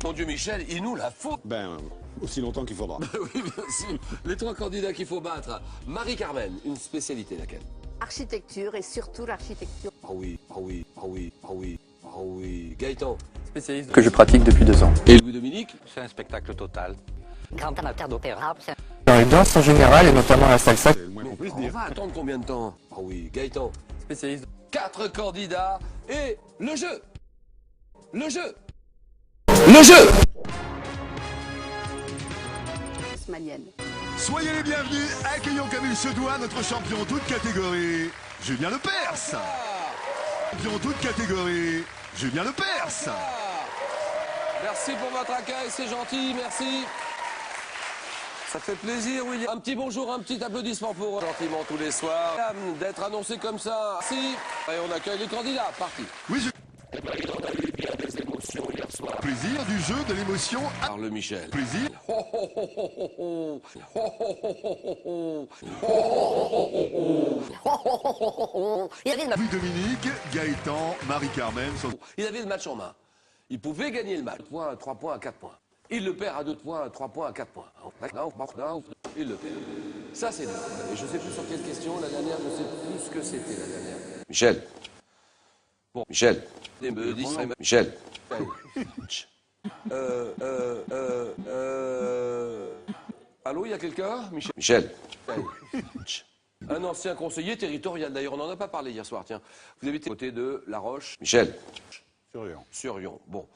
Mon Dieu, Michel, il nous la faut. Ben, aussi longtemps qu'il faudra. Oui, bien sûr. Les 3 candidats qu'il faut battre. Marie-Carmen, une spécialité laquelle? Architecture et surtout l'architecture. Ah oui, ah oui, ah oui, ah oui, ah oui. Gaëtan. Spécialiste que je pratique depuis 2 ans. Et Louis-Dominique? C'est un spectacle total. Grand amateur d'opéra. Dans les danses en général et notamment la salsa. C'est le moins qu'on puisse On dire. va attendre combien de temps? Ah oui, Gaëtan. Spécialiste. 4 candidats et le jeu. Le jeu. Le jeu. Haussmannienne. Soyez les bienvenus, accueillons comme il se doit notre champion toute catégorie, Julien Lepers. Champion toute catégorie, Julien Lepers. Merci pour votre accueil, c'est gentil, merci. Ça fait plaisir, William. Un petit bonjour, un petit applaudissement pour gentiment tous les soirs. D'être annoncé comme ça. Merci. Et on accueille les candidats. Parti. Oui, plaisir du jeu, de l'émotion. Parle Michel. Plaisir. Louis Dominique, Gaëtan, Marie-Carmen sont... Il avait le match en main. Il pouvait gagner le match. 3 points à 4 points. Il le perd à 2 points, 3 points à 4 points. Il le perd. Ça, c'est dingue. Et je ne sais plus sur quelle question, la dernière, je ne sais plus ce que c'était la dernière. Michel. Bon, Michel. Michel. Allô, il y a quelqu'un? Michel. Un ancien conseiller territorial, d'ailleurs, on n'en a pas parlé hier soir, tiens. Vous habitez à côté de La Roche. Michel. Sur Yon. Bon.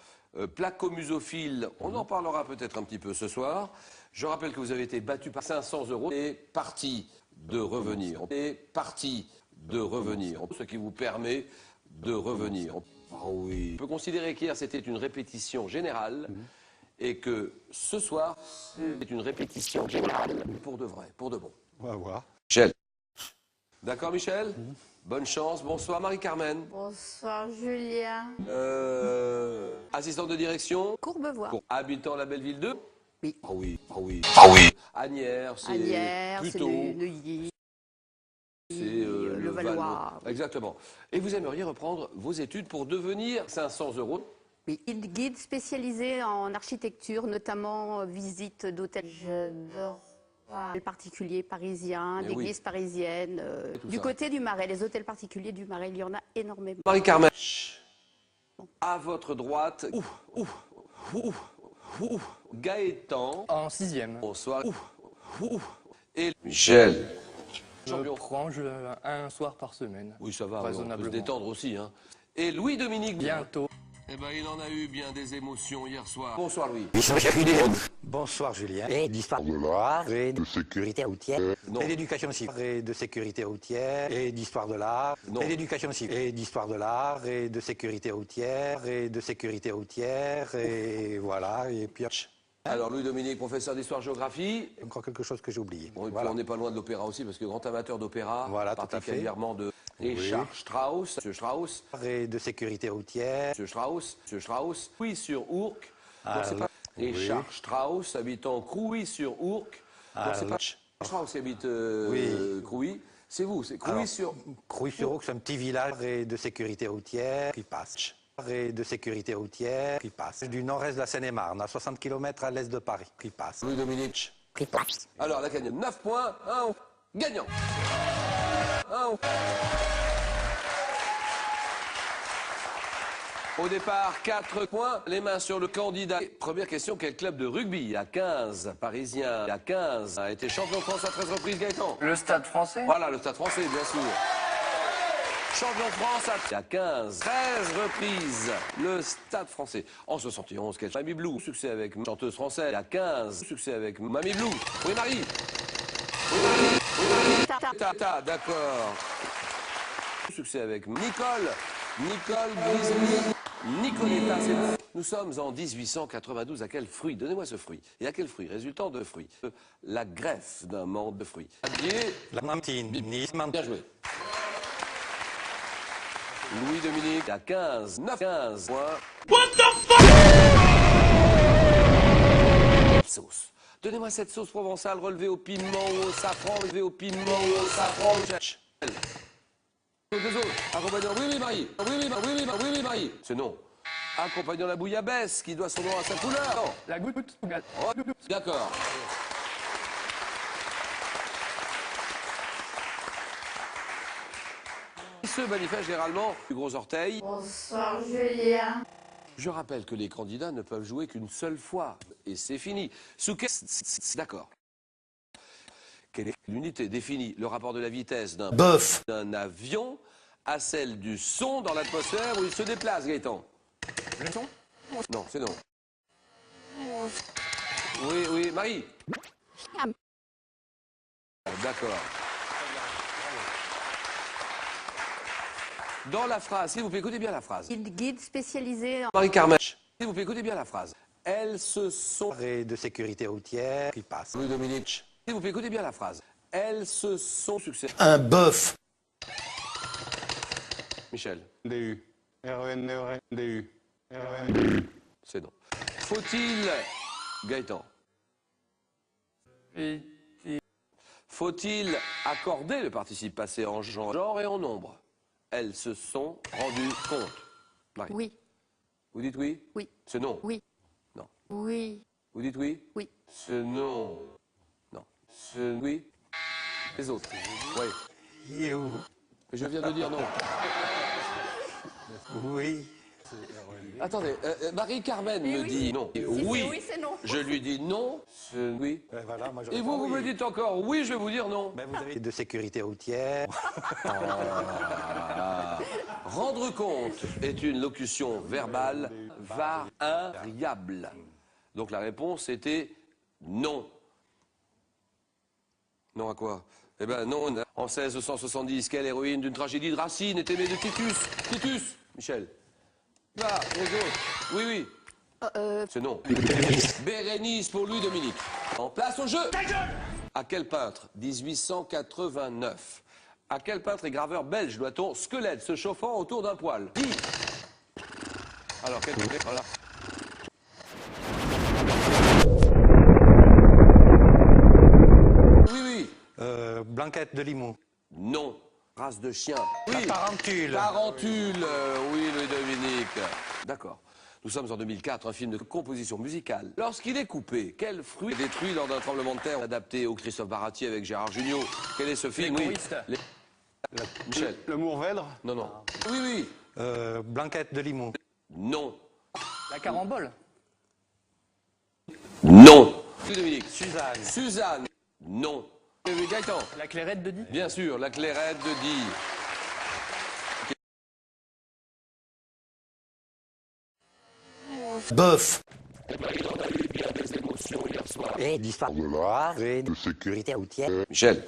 Placomusophile, on en parlera peut-être un petit peu ce soir. Je rappelle que vous avez été battu par 500 € et parti de revenir. Ce qui vous permet de revenir. Ah oui. On peut considérer qu'hier c'était une répétition générale et que ce soir c'est une répétition générale pour de vrai, pour de bon. On va voir. Michel. D'accord, Michel? Bonne chance. Bonsoir, Marie-Carmen. Bonsoir Julien. Assistante de direction. Courbevoie. Habitant la belle ville de? Oui. Ah oui, ah oui. Ah oui. Agnières, c'est Agnières, c'est plutôt... Neuilly. C'est le Valois. Exactement. Et vous aimeriez reprendre vos études pour devenir 500 €? Oui, guide spécialisé en architecture, notamment visite d'hôtels. J'adore les particuliers parisiens, Mais d'églises oui. parisiennes. Du ça. côté du Marais, les hôtels particuliers du Marais, il y en a énormément. Marie-Carmen. À votre droite. Gaëtan. En 6e. Bonsoir. Et Michel. Je prends un soir par semaine. Oui, ça va, on peut se Raisonnablement. détendre aussi. Hein. Et Louis-Dominique. Bientôt. Eh ben, il en a eu bien des émotions hier soir. Bonsoir, Louis. Bonsoir Julien. Et d'histoire de l'art et de sécurité routière. Non. Et d'éducation civile. Et de sécurité routière. Et d'histoire de l'art. Non. Et d'éducation civile. Et d'histoire de l'art. Et de sécurité routière. Et de sécurité routière. Et voilà. Et puis... Alors, Louis-Dominique, professeur d'histoire-géographie. Encore quelque chose que j'ai oublié. Bon, et puis Voilà. on n'est pas loin de l'opéra aussi, parce que grand amateur d'opéra, Voilà, tout à fait. particulièrement de Richard Strauss. Monsieur Strauss. Et de sécurité routière. Monsieur Strauss. Monsieur Strauss. Crouy-sur-Ourcq. Ah, Donc, c'est pas oui. Richard Strauss, habitant Crouy-sur-Ourcq. Ah, Donc, c'est pas Strauss qui habite Oui. Crouy. C'est vous, c'est Alors, Crouy-sur... Crouy-sur-Ourcq, c'est un petit village et de sécurité routière qui passe. Et de sécurité routière qui passe. Du nord-est de la Seine-et-Marne, à 60 km à l'est de Paris, qui passe. Louis-Dominique. Pris place. Alors, la gagnante, 9 points, gagnant. Au départ, 4 points, les mains sur le candidat. Première question, quel club de rugby à 15 parisien, à 15, a été champion de France à 13 reprises, Gaëtan? Le Stade français. Voilà, le Stade français, bien sûr. Champion de France à 15, 13 reprises, le Stade français. En 71, quel Mamie Blue, succès avec chanteuse française à 15, succès avec Mamie Blue. Oui, Marie. Tata, d'accord. Succès avec Nicole Grismy, Nicoletta, c'est bon. Nous sommes en 1892. À quel fruit? Donnez-moi ce fruit. Et à quel fruit? Résultant de fruit. La greffe d'un membre de fruit. La mantine, Nice, Bien joué. Louis-Dominique à 15, 9, 15 points. What the fuck? Sauce. Donnez-moi cette sauce provençale relevée au piment ou au safran, relevée au piment ou au safran. Les deux autres. Accompagnant. Oui, Marie. Oui, Marie. C'est non. accompagnant la bouillabaisse qui doit son nom à sa couleur. Non. La goutte. Oh, d'accord. Il se manifeste généralement du gros orteil. Bonsoir Julien. Je rappelle que les candidats ne peuvent jouer qu'une seule fois. Et c'est fini. Sous quel... D'accord. Quelle est l'unité définit le rapport de la vitesse d'un avion à celle du son dans l'atmosphère où il se déplace, Gaëtan? Le son? Non, c'est non. Oui, oui, Marie. D'accord. Dans la phrase, s'il vous plaît, écoutez bien la phrase. Guide spécialisé en... Marie-Carmen, s'il vous plaît, écoutez bien la phrase. Elles se sont... Et de sécurité routière qui passe. Louis-Dominique, s'il vous plaît, écoutez bien la phrase. Elles se sont succédées. Un bœuf. Michel, DU. REN, DU. REN. c'est non. Faut-il... Gaëtan. Faut-il accorder le participe passé en genre et en nombre? Elles se sont rendues compte. Marie. Oui, Vous dites oui? oui, C'est non. oui. Non. Oui, Vous dites oui? oui. C'est non. Non. C'est oui. Les autres. Oui. Je viens de dire non. Oui. Attendez, Marie-Carmen me oui. dit non. Si Oui. c'est oui, c'est non. Je lui dis non. C'est oui. Voilà, moi, je Et vous, réponds vous me oui. dites encore oui, je vais vous dire non. Ben, vous avez de sécurité routière. Rendre compte est une locution verbale variable. Donc la réponse était non. Non à quoi? Eh ben non, en 1670, quelle héroïne d'une tragédie de Racine est aimée de Titus? Titus, Michel. Là, les autres. Oui, oui. C'est non. Bérénice pour Louis-Dominique. En place au jeu. À quel peintre 1889. À quel peintre et graveur belge doit-on squelette se chauffant autour d'un poêle? Qui? Alors, quel voilà. Oui, oui. Blanquette de Limoux. Non. Race de chien. La Oui. tarentule. Tarentule, oui, Louis-Dominique. D'accord. Nous sommes en 2004, un film de composition musicale. Lorsqu'il est coupé, quel fruit est détruit lors d'un tremblement de terre adapté au Christophe Baratier avec Gérard Jugnot? Quel est ce film? Oui. Michel. Le Mourvèdre. Non, non. Oui, oui. Blanquette de Limoux. Non. La carambole. Non. Dominique. Suzanne. Suzanne. Non. Oui, Gaëtan. La clairette de Die. Bien sûr, la clairette de Die. Bœuf. Et l'histoire de l'art et de sécurité routière. Michel.